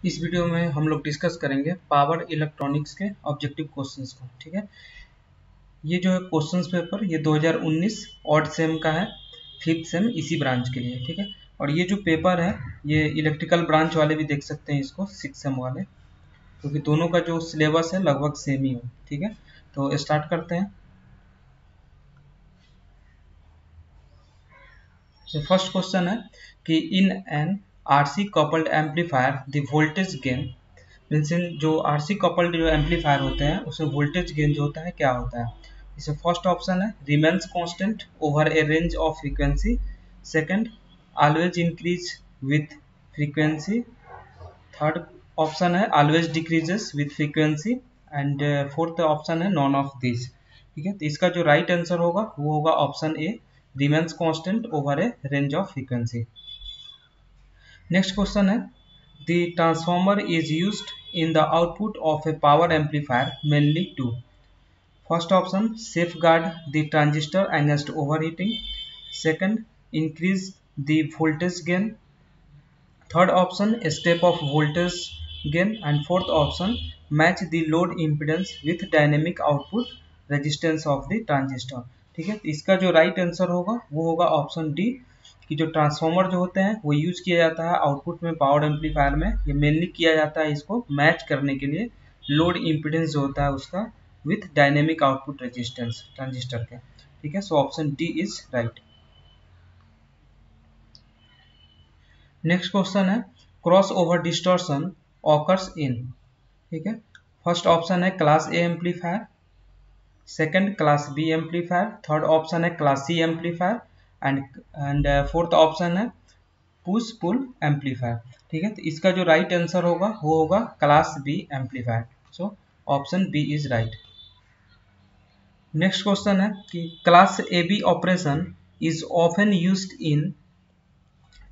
इस वीडियो में हम लोग डिस्कस करेंगे पावर इलेक्ट्रॉनिक्स के ऑब्जेक्टिव क्वेश्चंस को। ठीक है, ये जो है क्वेश्चंस पेपर ये 2019 ऑड सेम का है, 5th सेम इसी ब्रांच के लिए। ठीक है, और ये जो पेपर है ये इलेक्ट्रिकल ब्रांच वाले भी देख सकते हैं इसको, 6th सेम वाले, क्योंकि दोनों का जो सिलेबस है लगभग सेम ही है। ठीक है, तो स्टार्ट करते हैं। तो फर्स्ट क्वेश्चन है कि in an RC coupled amplifier the voltage gain means, इन जो आरसी कपल्ड जो एम्पलीफायर होते हैं उसमें वोल्टेज गेन जो होता है क्या होता है। इसमें फर्स्ट ऑप्शन है remains constant over a range of frequency, second always increase with frequency, third option है always decreases with frequency, and fourth option है नॉन ऑफ दिस। ठीक है, तो इसका जो राइट आंसर होगा वो होगा option A, remains constant over a range of frequency. Next question है the transformer is used in the output of a power amplifier mainly to first option safeguard the transistor against overheating, second increase the voltage gain, third option step of voltage gain, and fourth option match the load impedance with dynamic output resistance of the transistor। ठीक है, इसका जो right answer होगा वो होगा option D, कि जो transformer जो होते हैं वो यूज किया जाता है आउटपुट में पावर एम्पलीफायर में। ये मेनली किया जाता है इसको मैच करने के लिए लोड इम्पिडेंस जो होता है उसका with dynamic output resistance transistor के। ठीक है, so option D is right. Next question है cross over distortion occurs in. ठीक है, फर्स्ट ऑप्शन है class A amplifier, second class B amplifier, third option है class C amplifier, and fourth option है push pull amplifier. ठीक है, तो इसका जो राइट आंसर होगा वो होगा class B amplifier. So option B is right. Next question है कि class A B operation is often used in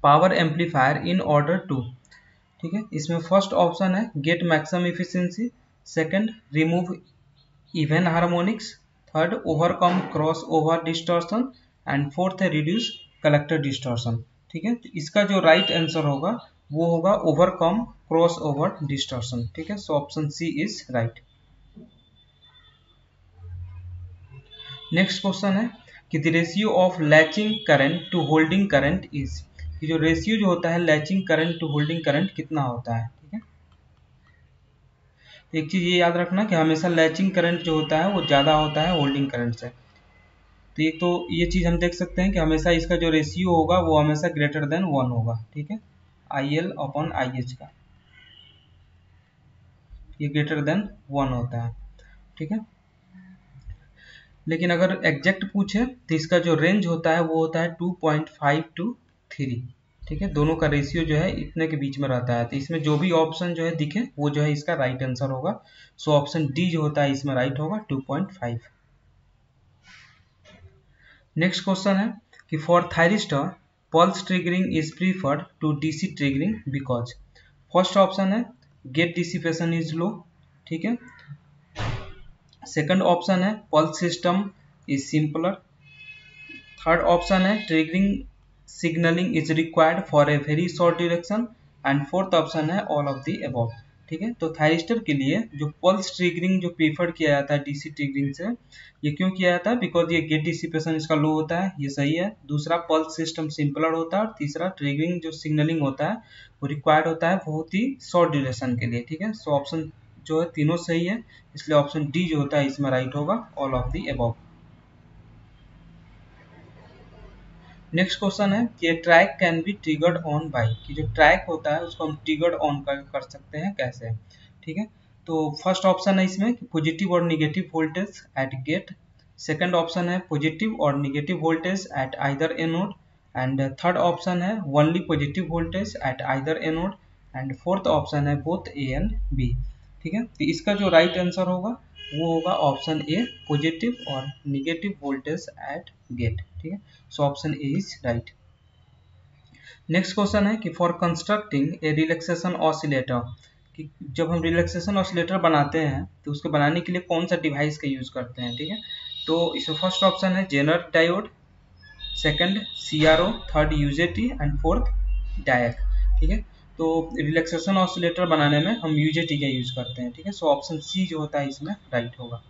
power amplifier in order to. ठीक है, इसमें फर्स्ट ऑप्शन है get maximum efficiency, second remove even harmonics, third overcome cross over distortion, and fourth है reduce collector distortion. ठीक है, तो इसका जो राइट आंसर होगा वो होगा ओवरकम क्रॉस ओवर डिस्टॉर्शन। ठीक है, so option C is right. Next question है कि the ratio of latching current to holding current is, कि जो रेशियो जो होता है latching current to holding current कितना होता है। ठीक है, एक चीज ये याद रखना कि हमेशा लैचिंग करंट जो होता है वो ज्यादा होता है होल्डिंग करंट से। तो एक तो ये चीज हम देख सकते हैं कि हमेशा इसका जो रेशियो होगा वो हमेशा ग्रेटर देन 1 होगा। ठीक है, IL अपॉन IH का ये ग्रेटर देन 1 होता है। ठीक है, लेकिन अगर एग्जैक्ट पूछे तो इसका जो रेंज होता है वो होता है 2.5 to 3। ठीक है, दोनों का रेशियो जो है इतने के बीच में रहता है। तो इसमें जो भी ऑप्शन जो है दिखे वो जो है इसका राइट आंसर होगा। सो ऑप्शन डी जो होता है इसमें राइट होगा 2.5। नेक्स्ट क्वेश्चन है कि for thyristor pulse triggering is preferred to DC triggering because. First option है गेट डिसिपेशन इज लो। ठीक है, सेकंड ऑप्शन है pulse system is simpler, third option है triggering signalling is required for a very short duration, and fourth option है all of the above. ठीक है, तो thyristor के लिए जो पल्स ट्रिगरिंग जो प्रीफर किया जाता है डीसी ट्रिगरिंग से, ये क्यों किया जाता है, बिकॉज ये गेट डिसिपेशन इसका लो होता है, ये सही है। दूसरा पल्स सिस्टम सिंपलर होता है, और तीसरा ट्रिगरिंग जो सिग्नलिंग होता है वो रिक्वायर्ड होता है बहुत ही शॉर्ट ड्यूरेशन के लिए। ठीक है, सो ऑप्शन जो है तीनों सही है, इसलिए ऑप्शन डी जो होता है इसमें राइट होगा all of the above. Next question है कि TRIAC can be triggered on by, कि जो ट्रैक होता है उसको हम ट्रिगर्ड ऑन कर सकते हैं कैसे। ठीक है, तो फर्स्ट ऑप्शन है इसमें कि पॉजिटिव और negative voltage at gate, second option है पॉजिटिव और negative voltage at either anode, and third option है only positive voltage at either anode, and fourth option है बोथ ए एंड बी। ठीक है, तो इसका जो राइट आंसर होगा वो होगा ऑप्शन ए, पॉजिटिव और निगेटिव वोल्टेज एट गेट। ठीक है, so option A is right. Next question है कि for constructing A relaxation oscillator, कि जब हम रिलैक्सेशन ऑसिलेटर बनाते हैं तो उसको बनाने के लिए कौन सा डिवाइस का यूज करते हैं। ठीक है, तो इसमें फर्स्ट ऑप्शन है zener diode, second CRO, third UJT, and fourth diac. ठीक है, तो रिलैक्सेशन ऑसिलेटर बनाने में हम यूजेटी का यूज करते हैं, ठीक है। सो ऑप्शन सी जो होता है इसमें राइट होगा।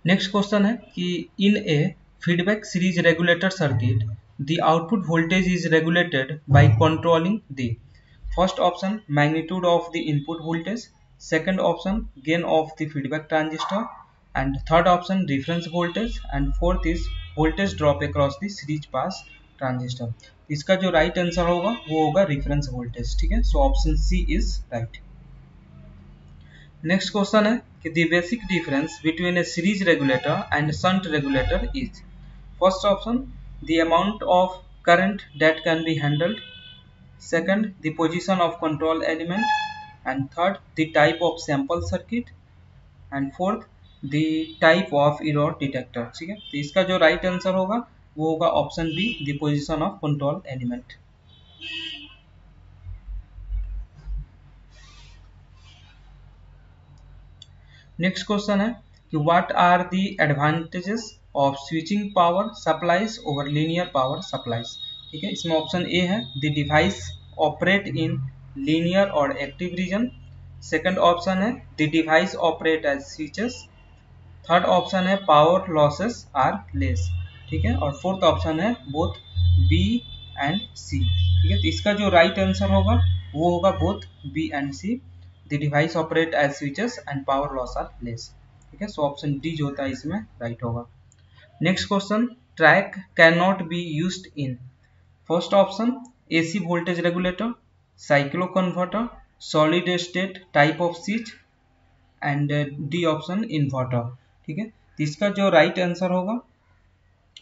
नेक्स्ट क्वेश्चन है कि in a feedback series regulator circuit the output voltage is regulated by controlling the first option magnitude of the input voltage, second option gain of the feedback transistor, and third option reference voltage, and fourth is voltage drop across the series pass transistor. इसका जो right answer होगा वो होगा reference voltage, ठीक है। So option C is right. Next question है कि the basic difference between a series regulator and shunt regulator is, first option the amount of current that can be handled, second the position of control element, and third the type of sample circuit, and fourth the type of error detector, ठीक है। तो इसका जो right answer होगा वो होगा option B the position of control element. Next question है कि what are the advantages of switching power supplies over linear power supplies, ठीक है। इसमें ऑप्शन ए है the device operate in linear और एक्टिव रीजन, सेकंड ऑप्शन है the device operate as switches, third option है power losses are less, ठीक है, और फोर्थ ऑप्शन है बोथ बी एंड सी, ठीक है। तो इसका जो राइट आंसर होगा वो होगा both B and C, the device operate as switches and power loss are less, ठीक है। सो ऑप्शन डी जो होता है इसमें राइट होगा। Next question, track can not be used in, first option AC voltage regulator, cyclo converter, solid state type off switch, and D option inverter, ठीक है। तो इसका जो राइट आंसर होगा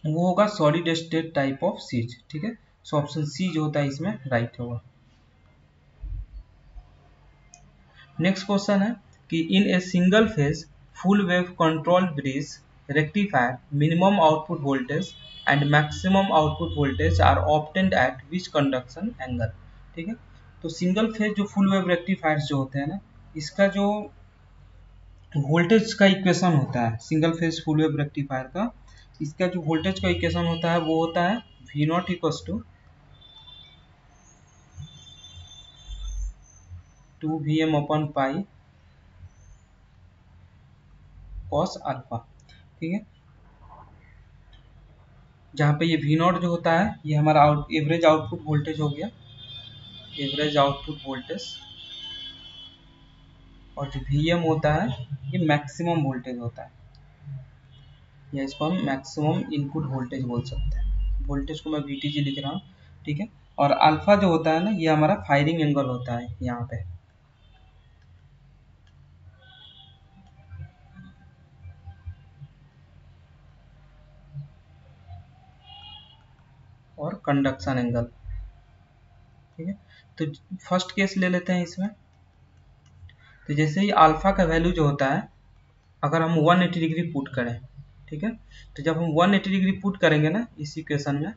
वो होगा solid state type off switch, ठीक है। सो ऑप्शन सी जो होता है इसमें राइट होगा। नेक्स्ट क्वेश्चन है कि in a single phase full wave control bridge rectifier minimum output voltage and maximum output voltage are obtained at which conduction angle, ठीक है। तो सिंगल फेज जो फुल वेव रेक्टिफायर्स जो होते हैं ना, इसका जो वोल्टेज का इक्वेशन होता है single phase full wave rectifier का, इसका जो वोल्टेज का इक्वेशन होता है वो होता है V naught equals to 2Vm upon pi cos alpha, ठीक है। जहाँ पे ये V नॉट जो होता है ये हमारा एवरेज आउटपुट वोल्टेज हो गया, एवरेज आउटपुट वोल्टेज, और जो Vm होता है ये मैक्सिमम वोल्टेज होता है, या इसको हम मैक्सिमम इनपुट वोल्टेज बोल सकते हैं। वोल्टेज को मैं VTG लिख रहा हूँ, ठीक है। और अल्फा जो होता है ना ये हमारा फायरिंग एंगल होता है यहाँ पे, और कंडक्शन एंगल, ठीक है। तो फर्स्ट केस ले लेते हैं इसमें। तो जैसे ही अल्फा का वैल्यू जो होता है अगर हम 180 डिग्री पुट करें, ठीक है, तो जब हम 180 डिग्री पुट करेंगे ना इस इक्वेशन में,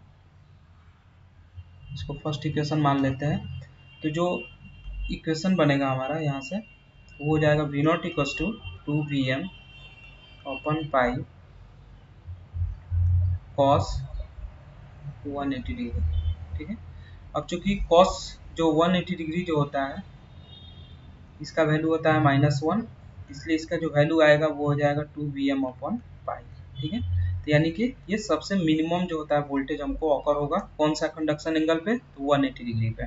इसको फर्स्ट इक्वेशन मान लेते हैं, तो जो इक्वेशन बनेगा हमारा यहाँ से वो हो जाएगा V naught equals to 2Vm upon pi cos 180 degree, ठीक है। अब चूंकि कॉस जो 180 डिग्री जो होता है इसका वैल्यू होता है -1, इसलिए इसका जो वैल्यू आएगा वो हो जाएगा 2Vm अपॉन पाई, ठीक है। तो यानी कि ये सबसे मिनिमम जो होता है वोल्टेज हमको ऑकर होगा कौन सा कंडक्शन एंगल पे, तो 180 डिग्री पे।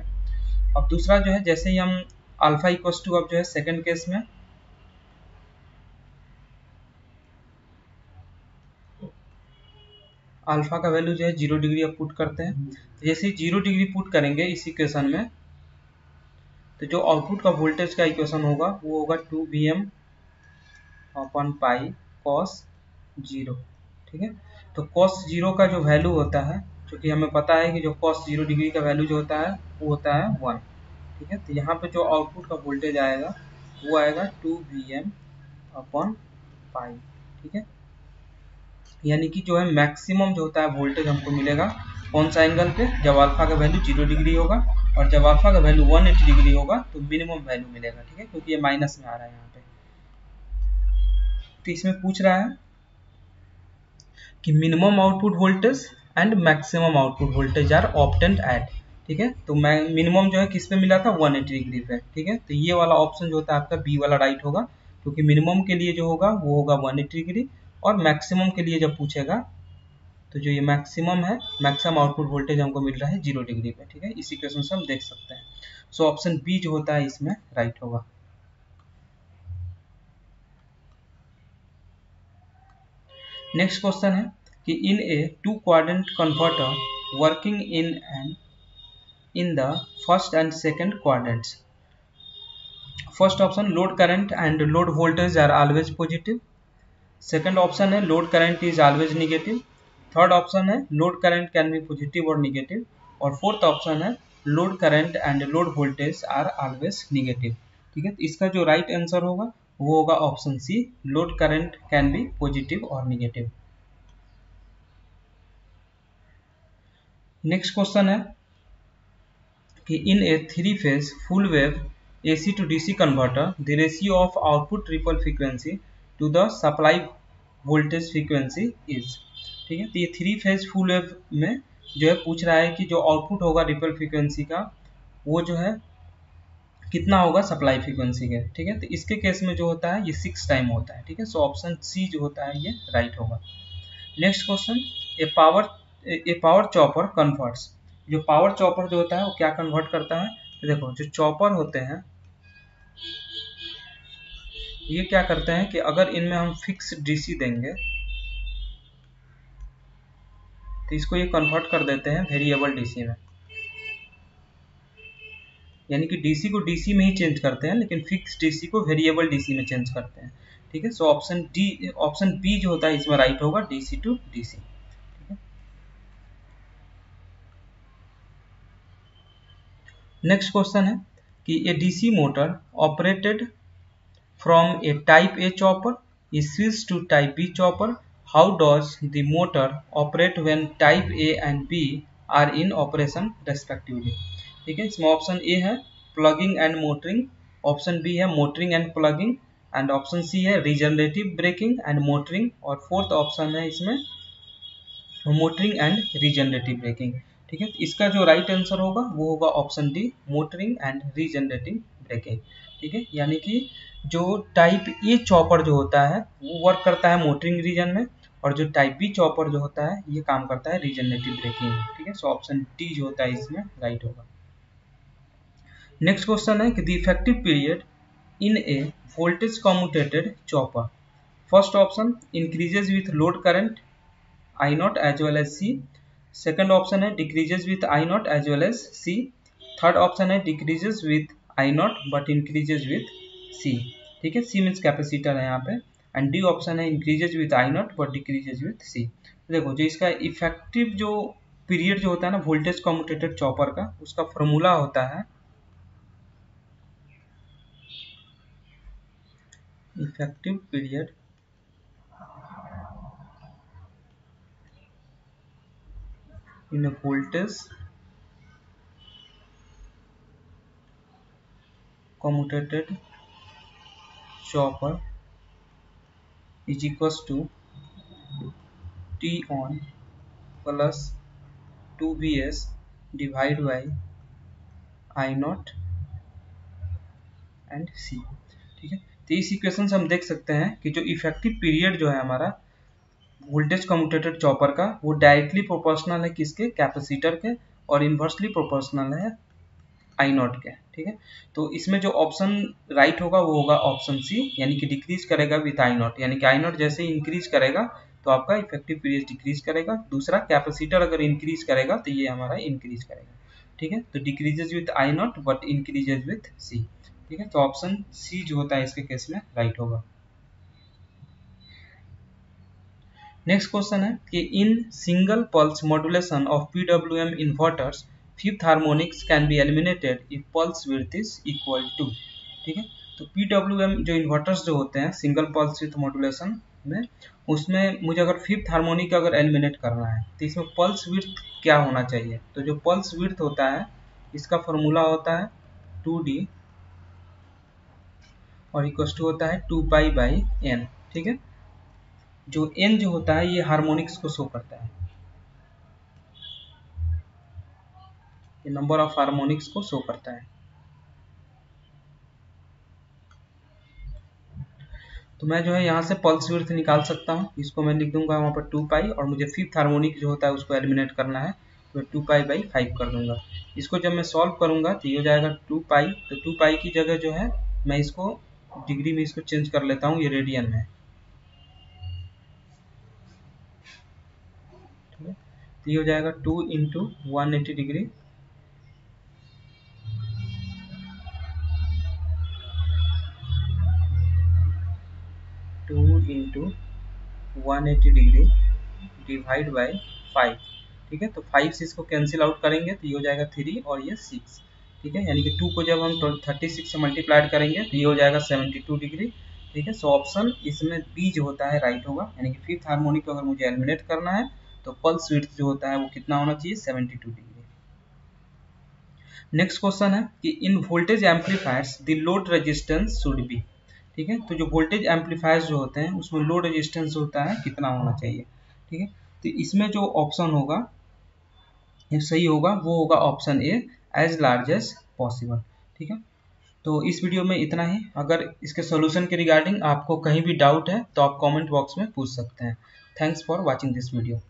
अब दूसरा जो है जैसे ही हम अल्फा इक्वल्स टू, अब जो है सेकंड केस में अल्फा का वैल्यू जो है 0 डिग्री अब पुट करते हैं, जैसे ही 0 डिग्री पुट करेंगे इस इक्वेशन में, तो जो आउटपुट का वोल्टेज का इक्वेशन होगा वो होगा 2Vm अपॉन पाई कॉस 0, ठीक है। तो कॉस 0 का जो वैल्यू होता है, क्योंकि हमें पता है कि जो कॉस 0 डिग्री का वैल्यू जो होता है वो होता है 1, ठीक है। तो यहाँ पे जो आउटपुट का वोल्टेज आएगा वो आएगा 2Vm अपॉन पाई, ठीक है। यानी कि जो है मैक्सिमम जो होता है वोल्टेज हमको मिलेगा कौन सा एंगल पे, जब अल्फा का वैल्यू 0 डिग्री होगा, और जब अल्फा का वैल्यू 180 डिग्री होगा तो मिनिमम वैल्यू मिलेगा, ठीक है, क्योंकि ये माइनस में आ रहा है यहाँ पे। तो इसमें पूछ रहा है कि minimum output voltage and maximum output voltage are obtained at, ठीक है। तो मिनिमम जो है किस पे मिला था, 180 डिग्री पे, ठीक है। तो ये वाला ऑप्शन जो होता है आपका बी वाला राइट होगा, क्योंकि मिनिमम के लिए जो होगा वो होगा 180 डिग्री, और मैक्सिमम के लिए जब पूछेगा तो जो ये मैक्सिमम है, मैक्सिमम आउटपुट वोल्टेज हमको मिल रहा है 0 डिग्री पे, ठीक है। इसी क्वेश्चन से हम देख सकते हैं। सो ऑप्शन बी जो होता है इसमें राइट होगा। नेक्स्ट क्वेश्चन है कि in a 2 quadrant converter working in the first and second quadrants, first option load current and load voltage are always positive, second option है load current is always negative, third option है load current can be positive और negative, और fourth option है load current and load voltage are always negative, ठीक है। तो इसका जो राइट आंसर होगा वो होगा option C, load current can be positive और निगेटिव। नेक्स्ट क्वेश्चन है कि in a 3 phase full wave AC to DC converter the ratio of output ripple frequency to the supply voltage frequency is, ठीक है। तो ये 3 phase full wave में जो है पूछ रहा है कि जो आउटपुट होगा रिपल फ्रीक्वेंसी का वो जो है कितना होगा सप्लाई फ्रीक्वेंसी के, ठीक है। तो इसके केस में जो होता है ये 6 टाइम होता है, ठीक है। सो ऑप्शन सी जो होता है ये राइट होगा। नेक्स्ट क्वेश्चन, ए पावर चॉपर कन्वर्ट्स, जो पावर चॉपर जो होता है वो क्या कन्वर्ट करता है, तो देखो जो चॉपर होते हैं ये क्या करते हैं कि अगर इनमें हम फिक्स डीसी देंगे तो इसको ये कन्वर्ट कर देते हैं वेरिएबल डीसी में, यानी कि डीसी को डीसी में ही चेंज करते हैं लेकिन फिक्स डीसी को वेरिएबल डीसी में चेंज करते हैं, ठीक है। सो ऑप्शन बी जो होता है इसमें राइट होगा, डीसी टू डीसी, ठीक है। नेक्स्ट क्वेश्चन है कि a DC motor operated from a type A chopper is switched to type B chopper. How does the motor operate when type A and B are in operation respectively? ठीक है, इसमें option A है plugging and motoring, option B है motoring and plugging, and option C है regenerative braking and motoring, और fourth option है इसमें motoring and regenerative braking, ठीक है। इसका जो राइट आंसर होगा वो होगा option D, motoring and regenerative braking, ठीक है। यानी कि जो टाइप ए चॉपर जो होता है वो वर्क करता है मोटरिंग रीजन में, और जो टाइप बी चॉपर जो होता है ये काम करता है रीजनरेटिव ब्रेकिंग में, ठीक है। सो ऑप्शन डी जो होता है इसमें राइट होगा। नेक्स्ट क्वेश्चन है कि the effective period in a voltage commutated chopper, first option increases with load current I naught as well as C, second option है decreases with I naught as well as C, third option है decreases with I naught but increases with C, ठीक है। C means capacitor है यहाँ पे, and D option है increases with I naught but decreases with C। देखो जो इसका इफेक्टिव जो पीरियड जो होता है ना वोल्टेज कम्यूटेटेड चॉपर का, उसका फॉर्मूला होता है effective period in a voltage commutated chopper is equals to T on plus 2Bs divide by I not and C, ठीक है। तो इस इक्वेशन से हम देख सकते हैं कि जो इफेक्टिव पीरियड जो है हमारा वोल्टेज कम्यूटेटेड चॉपर का वो डायरेक्टली प्रोपोर्शनल है किसके, कैपेसिटर के, और इन्वर्सली प्रोपोर्शनल है आई नॉट के, ठीक है। तो इसमें जो ऑप्शन राइट होगा वो होगा ऑप्शन सी, यानी कि डिक्रीज करेगा विथ आई नॉट, यानी कि आई नॉट जैसे इंक्रीज करेगा तो आपका इफेक्टिव पीरियड डिक्रीज करेगा। दूसरा कैपेसिटर अगर इंक्रीज करेगा तो ये हमारा इंक्रीज करेगा, ठीक है। तो decreases with I naught but increases with C, ठीक है। तो ऑप्शन सी जो होता है इसके केस में राइट होगा। नेक्स्ट क्वेश्चन है कि in single pulse modulation of PWM inverters fifth harmonics can be eliminated if pulse width is equal to, ठीक है। तो PWM जो इन्वर्टर्स जो होते हैं सिंगल पल्स विथ मॉड्यूलेशन में, उसमें मुझे अगर फिफ्थ हार्मोनिक अगर एलिमिनेट करना है तो इसमें पल्स विड्थ क्या होना चाहिए, तो जो पल्स विड्थ होता है इसका फॉर्मूला होता है 2D और इक्वल टू होता है 2π/n, ठीक है। जो n जो होता है ये हार्मोनिक्स को शो करता है, ये नंबर ऑफ हार्मोनिक्स को शो करता है। तो मैं जो है यहाँ से पल्स विड्थ निकाल सकता हूँ, इसको मैं लिख दूंगा वहाँ पर 2 पाई, और मुझे फिफ्थ हार्मोनिक जो होता है उसको एलिमिनेट करना है, तो 2 पाई बाई 5 कर दूंगा। इसको जब मैं सॉल्व करूंगा तो ये हो जाएगा 2 पाई, तो 2 पाई की जगह जो है मैं इसको डिग्री में इसको चेंज कर लेता हूँ, ये रेडियन में, ठीक है। तो ये हो जाएगा 2 into 180 degree, 2 into 180 degree divide by 5, ठीक है। तो 5 से इसको कैंसिल आउट करेंगे तो ये हो जाएगा 3 और ये 6, ठीक है। यानी कि 2 को जब हम 36 से मल्टीप्लाइड करेंगे तो ये हो जाएगा 72 डिग्री, ठीक है। सो ऑप्शन इसमें बी जो होता है राइट होगा, यानी कि फिफ्थ हार्मोनिक को अगर मुझे एलिमिनेट करना है तो पल्स विड्थ जो होता है वो कितना होना चाहिए, 72 डिग्री। नेक्स्ट क्वेश्चन है कि in voltage amplifiers the load resistance should be, ठीक है। तो जो वोल्टेज एम्पलीफायर्स जो होते हैं उसमें लोड रेजिस्टेंस होता है कितना होना चाहिए, ठीक है। तो इसमें जो ऑप्शन होगा ये सही होगा वो होगा option A, as large as possible, ठीक है। तो इस वीडियो में इतना ही। अगर इसके सॉल्यूशन के रिगार्डिंग आपको कहीं भी डाउट है तो आप कमेंट बॉक्स में पूछ सकते हैं। Thanks for watching this video.